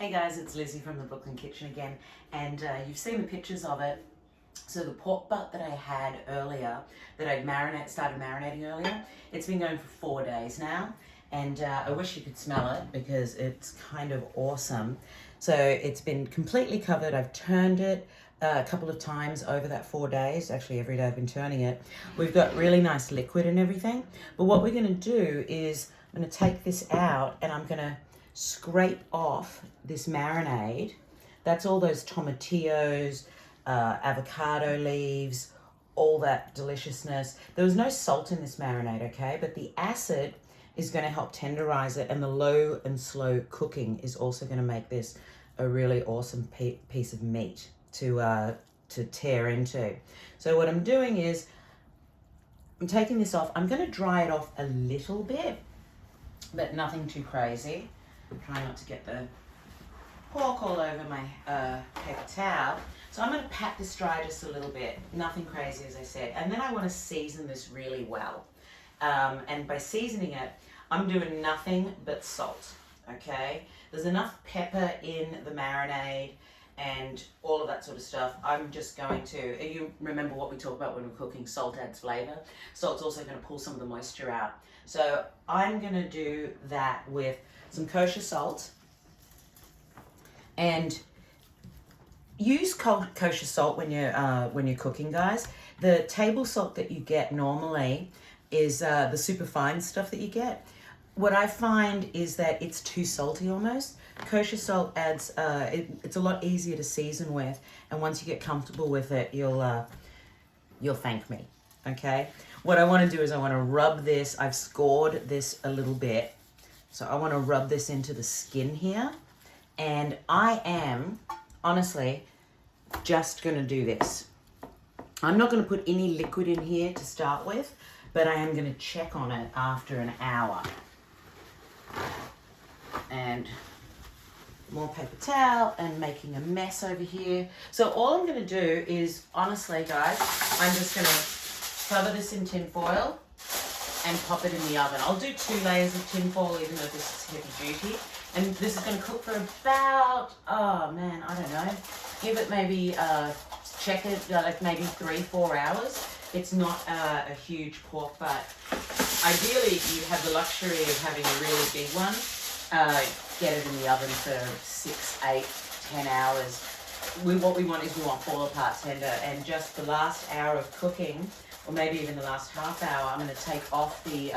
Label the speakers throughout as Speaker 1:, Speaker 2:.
Speaker 1: Hey guys, it's Lizzy from the Brooklyn Kitchen again, and you've seen the pictures of it. So the pork butt that I had earlier, that I'd started marinating earlier, it's been going for 4 days now, and I wish you could smell it because it's kind of awesome. So it's been completely covered. I've turned it a couple of times over that 4 days. Actually, every day I've been turning it. We've got really nice liquid and everything. But what we're going to do is I'm going to take this out and I'm going to scrape off this marinade. That's all those tomatillos, avocado leaves, all that deliciousness. There was no salt in this marinade, okay? But the acid is going to help tenderize it, and the low and slow cooking is also going to make this a really awesome piece of meat to tear into. So what I'm doing is I'm taking this off. I'm going to dry it off a little bit, but nothing too crazy. Try not to get the pork all over my paper towel. So I'm going to pat this dry just a little bit. Nothing crazy, as I said. And then I want to season this really well. And by seasoning it, I'm doing nothing but salt, okay? There's enough pepper in the marinade and all of that sort of stuff. I'm just going to, you remember what we talked about when we're cooking, salt adds flavor. Salt's also going to pull some of the moisture out. So I'm going to do that with some kosher salt, and use kosher salt when you're cooking, guys. The table salt that you get normally is the super fine stuff that you get. What I find is that it's too salty almost. Kosher salt adds, it's a lot easier to season with, and once you get comfortable with it, you'll thank me, okay? What I want to do is I want to rub this. I've scored this a little bit. So I want to rub this into the skin here. And I am, honestly, just going to do this. I'm not going to put any liquid in here to start with, but I am going to check on it after an hour. And more paper towel and making a mess over here. So all I'm going to do is, honestly, guys, I'm just going to cover this in tin foil and pop it in the oven. I'll do 2 layers of tin foil, even though this is heavy duty. And this is going to cook for about, oh man, I don't know. Give it maybe, check it, like maybe 3-4 hours. It's not a huge pork butt. Ideally, you have the luxury of having a really big one. Get it in the oven for 6, 8, 10 hours. What we want is we want fall apart tender. And just the last hour of cooking, or maybe even the last half hour, I'm going to take off the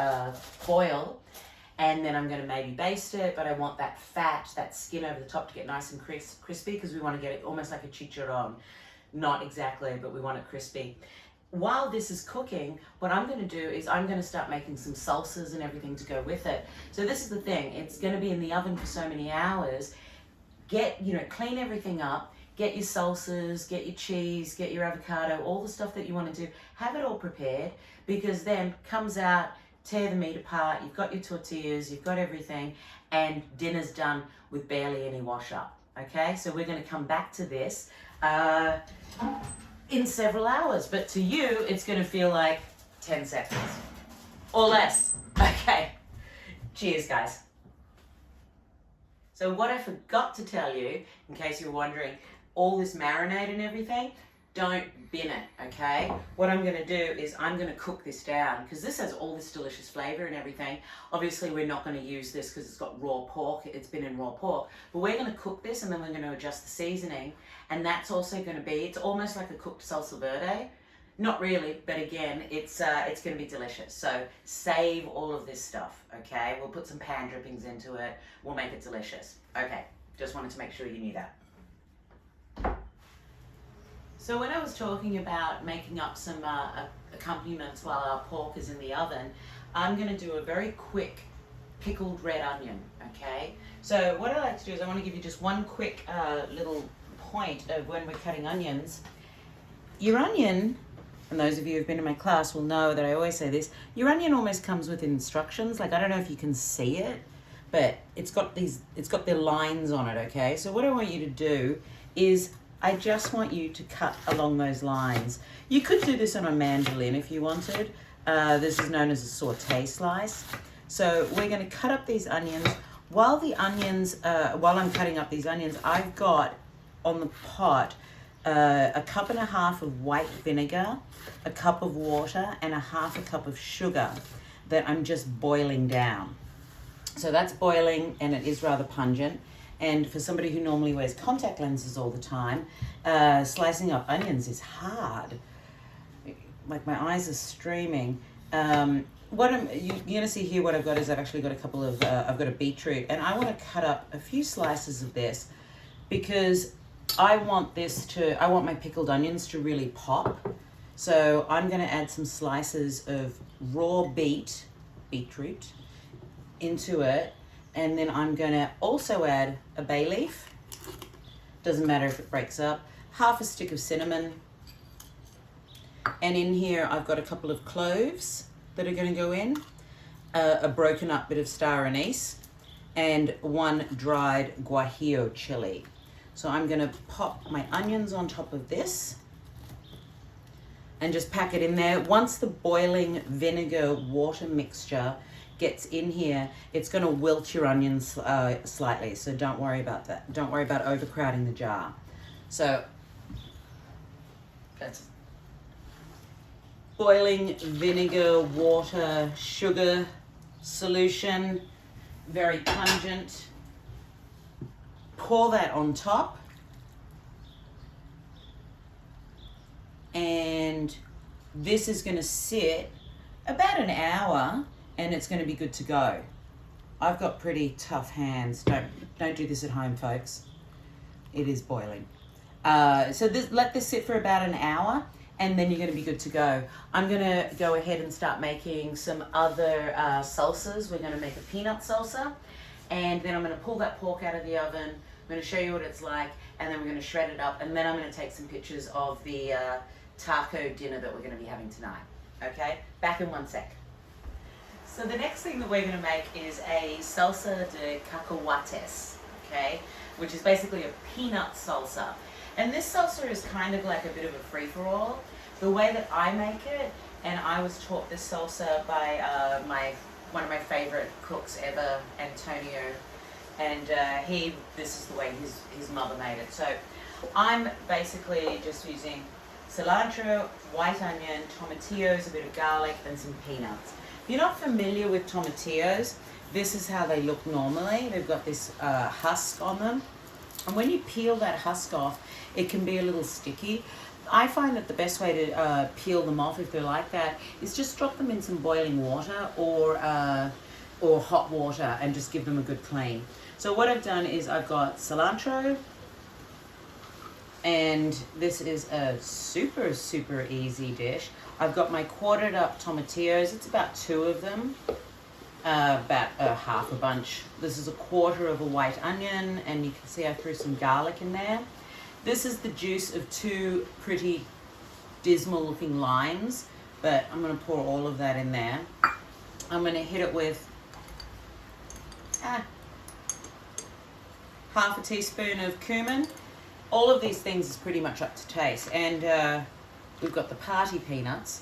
Speaker 1: foil, and then I'm going to maybe baste it, but I want that fat, that skin over the top to get nice and crispy, because we want to get it almost like a chicharron. Not exactly, but we want it crispy. While this is cooking, what I'm going to do is I'm going to start making some salsas and everything to go with it. So this is the thing. It's going to be in the oven for so many hours. Clean everything up. Get your salsas, get your cheese, get your avocado, all the stuff that you want to do. Have it all prepared, because then comes out, tear the meat apart, you've got your tortillas, you've got everything, and dinner's done with barely any wash up, okay? So we're going to come back to this in several hours, but to you, it's going to feel like 10 seconds or less, okay? Cheers, guys. So what I forgot to tell you, in case you're wondering, all this marinade and everything, don't bin it, okay? What I'm going to do is I'm going to cook this down, because this has all this delicious flavor and everything. Obviously, we're not going to use this because it's got raw pork. It's been in raw pork. But we're going to cook this, and then we're going to adjust the seasoning. And that's also going to be, it's almost like a cooked salsa verde. Not really, but again, it's going to be delicious. So save all of this stuff, okay? We'll put some pan drippings into it. We'll make it delicious. Okay, just wanted to make sure you knew that. So when I was talking about making up some accompaniments while our pork is in the oven, I'm going to do a very quick pickled red onion, okay? So what I like to do is I want to give you just one quick little point of when we're cutting onions. Your onion, and those of you who've been in my class will know that I always say this, your onion almost comes with instructions. Like, I don't know if you can see it, but it's got the lines on it, okay? So what I want you to do is I just want you to cut along those lines. You could do this on a mandolin if you wanted. This is known as a saute slice. So we're going to cut up these onions While I'm cutting up these onions, I've got on the pot a cup and a half of white vinegar, a cup of water, and a half a cup of sugar that I'm just boiling down. So that's boiling, and it is rather pungent. And for somebody who normally wears contact lenses all the time, slicing up onions is hard. Like my eyes are streaming. You're gonna see here what I've got is I've actually got a couple of, I've got a beetroot, and I want to cut up a few slices of this because I want my pickled onions to really pop. So I'm gonna add some slices of raw beetroot into it, and then I'm gonna also add a bay leaf. Doesn't matter if it breaks up. Half a stick of cinnamon. And in here, I've got a couple of cloves that are going to go in, a broken up bit of star anise, and one dried guajillo chili. So I'm going to pop my onions on top of this and just pack it in there. Once the boiling vinegar water mixture gets in here, it's going to wilt your onions slightly. So don't worry about that. Don't worry about overcrowding the jar. So that's boiling vinegar, water, sugar solution, very pungent. Pour that on top, and this is going to sit about an hour, and it's going to be good to go. I've got pretty tough hands. Don't do this at home, folks. It is boiling. So let this sit for about an hour, and then you're going to be good to go. I'm going to go ahead and start making some other salsas. We're going to make a peanut salsa, and then I'm going to pull that pork out of the oven. I'm going to show you what it's like, and then we're going to shred it up, and then I'm going to take some pictures of the taco dinner that we're going to be having tonight. Okay? Back in one sec. So the next thing that we're going to make is a salsa de cacahuates, okay? Which is basically a peanut salsa. And this salsa is kind of like a bit of a free-for-all. The way that I make it, and I was taught this salsa by one of my favorite cooks ever, Antonio, and this is the way his mother made it. So I'm basically just using cilantro, white onion, tomatillos, a bit of garlic, and some peanuts. If you're not familiar with tomatillos, this is how they look normally. They've got this husk on them. And when you peel that husk off, it can be a little sticky. I find that the best way to peel them off, if they're like that, is just drop them in some boiling water or hot water and just give them a good clean. So what I've done is I've got cilantro, and this is a super, super easy dish. I've got my quartered up tomatillos. It's about 2 of them. About half a bunch. This is a quarter of a white onion, and you can see I threw some garlic in there. This is the juice of 2 pretty dismal looking limes, but I'm going to pour all of that in there. I'm going to hit it with half a teaspoon of cumin. All of these things is pretty much up to taste, and we've got the party peanuts.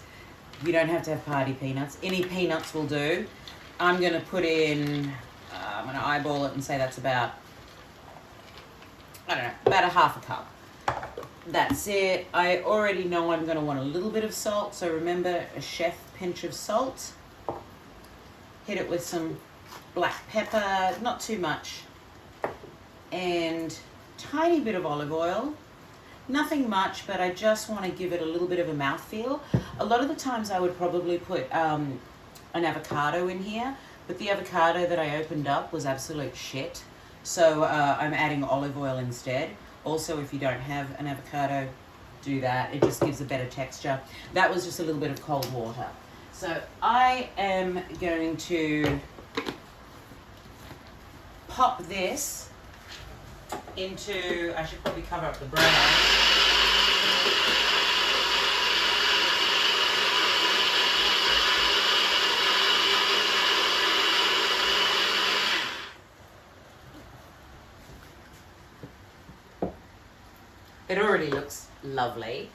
Speaker 1: You don't have to have party peanuts. Any peanuts will do. I'm going to put in, I'm going to eyeball it and say that's about, I don't know, about a half a cup. That's it. I already know I'm going to want a little bit of salt, so remember a chef pinch of salt. Hit it with some black pepper, not too much, and tiny bit of olive oil. Nothing much, but I just want to give it a little bit of a mouthfeel. A lot of the times I would probably put an avocado in here, but the avocado that I opened up was absolute shit. So I'm adding olive oil instead. Also, if you don't have an avocado, do that. It just gives a better texture. That was just a little bit of cold water. So I am going to pop this into, I should probably cover up the brown. It already looks lovely,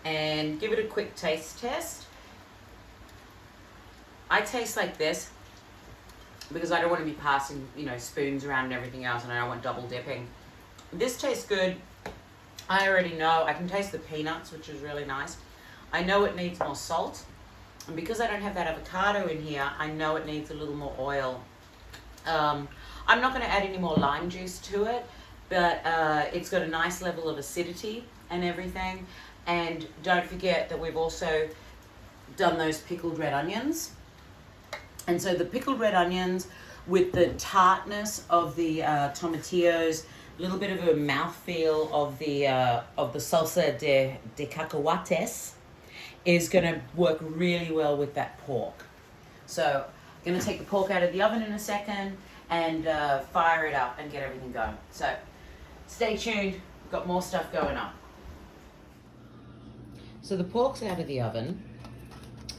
Speaker 1: and give it a quick taste test. I taste like this. because I don't want to be passing, you know, spoons around and everything else, and I don't want double dipping. This tastes good. I already know. I can taste the peanuts, which is really nice. I know it needs more salt. And because I don't have that avocado in here, I know it needs a little more oil. I'm not going to add any more lime juice to it, but it's got a nice level of acidity and everything. And don't forget that we've also done those pickled red onions. And so the pickled red onions with the tartness of the tomatillos, a little bit of a mouthfeel of the salsa de cacahuates is going to work really well with that pork. So I'm going to take the pork out of the oven in a second and fire it up and get everything going. So stay tuned, we've got more stuff going on. So the pork's out of the oven,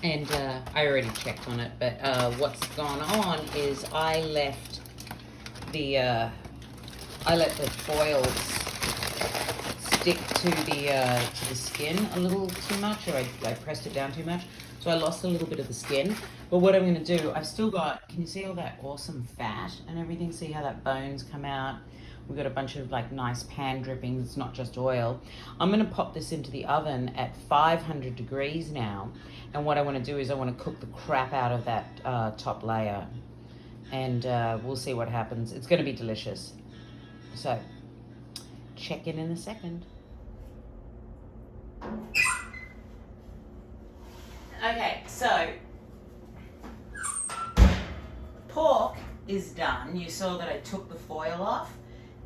Speaker 1: and I already checked on it, but what's gone on is I let the foil stick to the skin a little too much, or I pressed it down too much, so I lost a little bit of the skin. But what I'm going to do, I've still got, can you see all that awesome fat and everything? See how that bones come out? We've got a bunch of like nice pan drippings, it's not just oil. I'm going to pop this into the oven at 500 degrees now, and what I want to do is I want to cook the crap out of that top layer, and we'll see what happens. It's going to be delicious. So check in a second. Okay, so pork is done. You saw that I took the foil off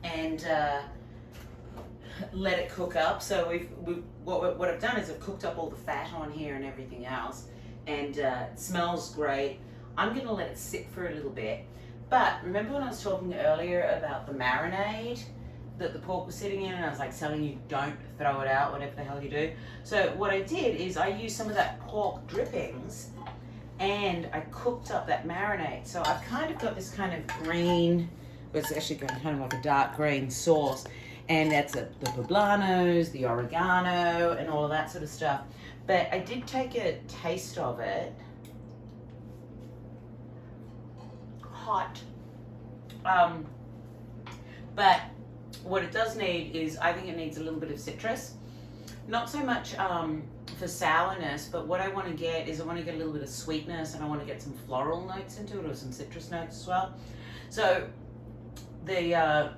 Speaker 1: and let it cook up. So what I've done is I've cooked up all the fat on here and everything else, and it smells great. I'm gonna let it sit for a little bit. But remember when I was talking earlier about the marinade that the pork was sitting in, and I was like telling you don't throw it out, whatever the hell you do. So what I did is I used some of that pork drippings and I cooked up that marinade. So I've kind of got this kind of green, but it's actually kind of like a dark green sauce, and that's the poblanos, the oregano, and all of that sort of stuff. But I did take a taste of it. Hot. But what it does need is, I think it needs a little bit of citrus. Not so much for sourness, but what I want to get is I want to get a little bit of sweetness, and I want to get some floral notes into it, or some citrus notes as well. So the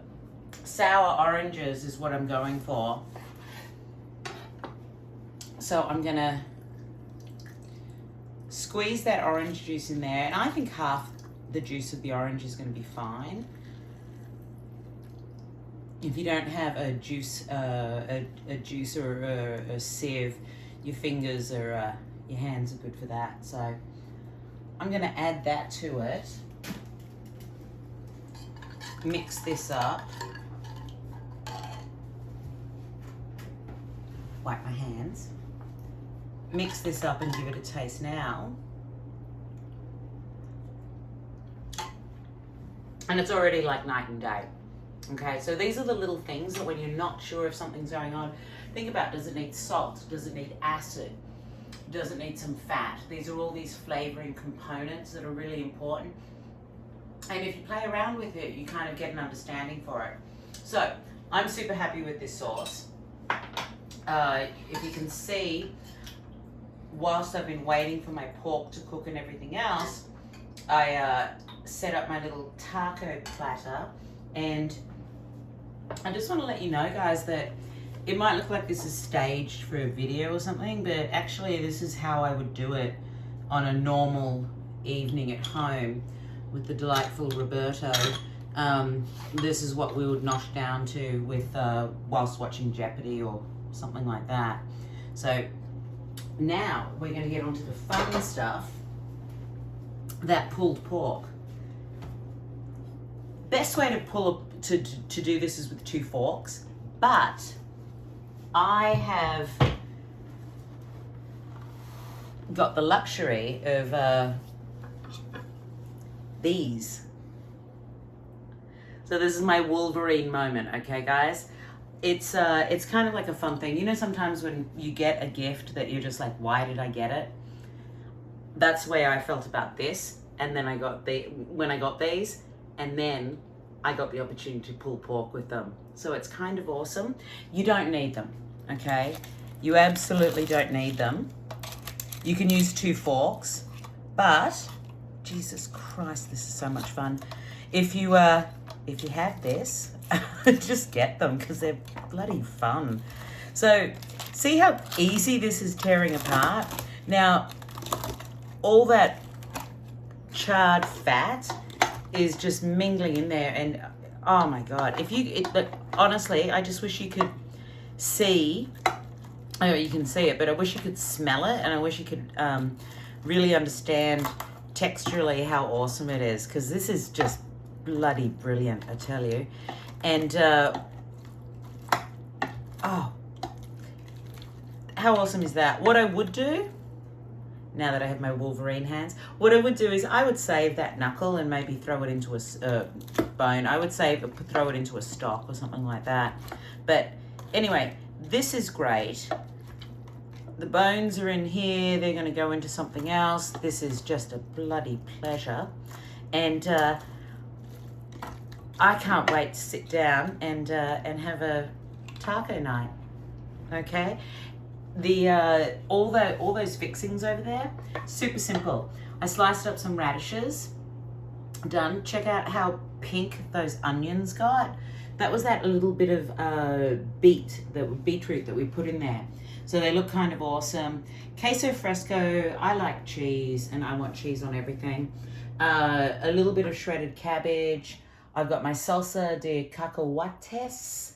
Speaker 1: sour oranges is what I'm going for. So I'm gonna squeeze that orange juice in there, and I think half the juice of the orange is going to be fine. If you don't have a juice, a juice or a sieve, your fingers or your hands are good for that. So I'm going to add that to it. Mix this up. Wipe my hands. Mix this up and give it a taste now. And it's already like night and day. Okay, so these are the little things that when you're not sure if something's going on, think about, does it need salt? Does it need acid? Does it need some fat? These are all these flavoring components that are really important. And if you play around with it, you kind of get an understanding for it. So I'm super happy with this sauce. If you can see, whilst I've been waiting for my pork to cook and everything else, I set up my little taco platter, and I just want to let you know, guys, that it might look like this is staged for a video or something, but actually this is how I would do it on a normal evening at home with the delightful Roberto. This is what we would nosh down to with whilst watching Jeopardy or something like that. So now we're going to get onto the fun stuff, that pulled pork. Best way to do this is with 2 forks, but I have got the luxury of these. So this is my Wolverine moment, okay, guys? It's kind of like a fun thing. You know, sometimes when you get a gift that you're just like, why did I get it? That's the way I felt about this. and then when I got these, and then I got the opportunity to pull pork with them. So it's kind of awesome. You don't need them, okay? You absolutely don't need them. You can use 2 forks, but Jesus Christ, this is so much fun. If you have this, just get them because they're bloody fun. So see how easy this is tearing apart? Now, all that charred fat is just mingling in there, and oh my God, look, honestly, I just wish you could see, oh, you can see it, but I wish you could smell it, and I wish you could really understand texturally how awesome it is, because this is just bloody brilliant, I tell you. And oh, how awesome is that? What I would do, now that I have my Wolverine hands, what I would do is I would save that knuckle and maybe throw it into a bone. I would throw it into a stock or something like that. But anyway, this is great. The bones are in here. They're going to go into something else. This is just a bloody pleasure. And I can't wait to sit down and have a taco night. Okay? All those fixings over there, super simple. I sliced up some radishes. Done. Check out how pink those onions got. That was that little bit of beetroot that we put in there. So they look kind of awesome. Queso fresco, I like cheese and I want cheese on everything. A little bit of shredded cabbage. I've got my salsa de cacahuates,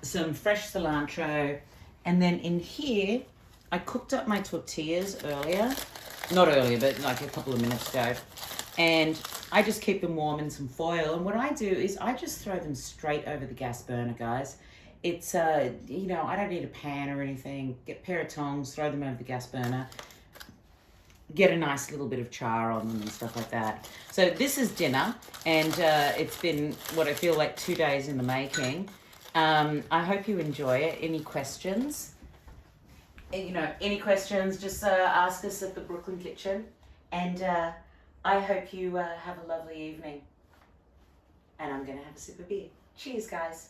Speaker 1: some fresh cilantro, and then in here, I cooked up my tortillas earlier. Not earlier, but like a couple of minutes ago. And I just keep them warm in some foil. And what I do is I just throw them straight over the gas burner, guys. It's, I don't need a pan or anything. Get a pair of tongs, throw them over the gas burner. Get a nice little bit of char on them and stuff like that. So this is dinner, and it's been what I feel like 2 days in the making. I hope you enjoy it. Any questions? Any questions, just ask us at the Brooklyn Kitchen. And I hope you have a lovely evening. And I'm going to have a sip of beer. Cheers, guys.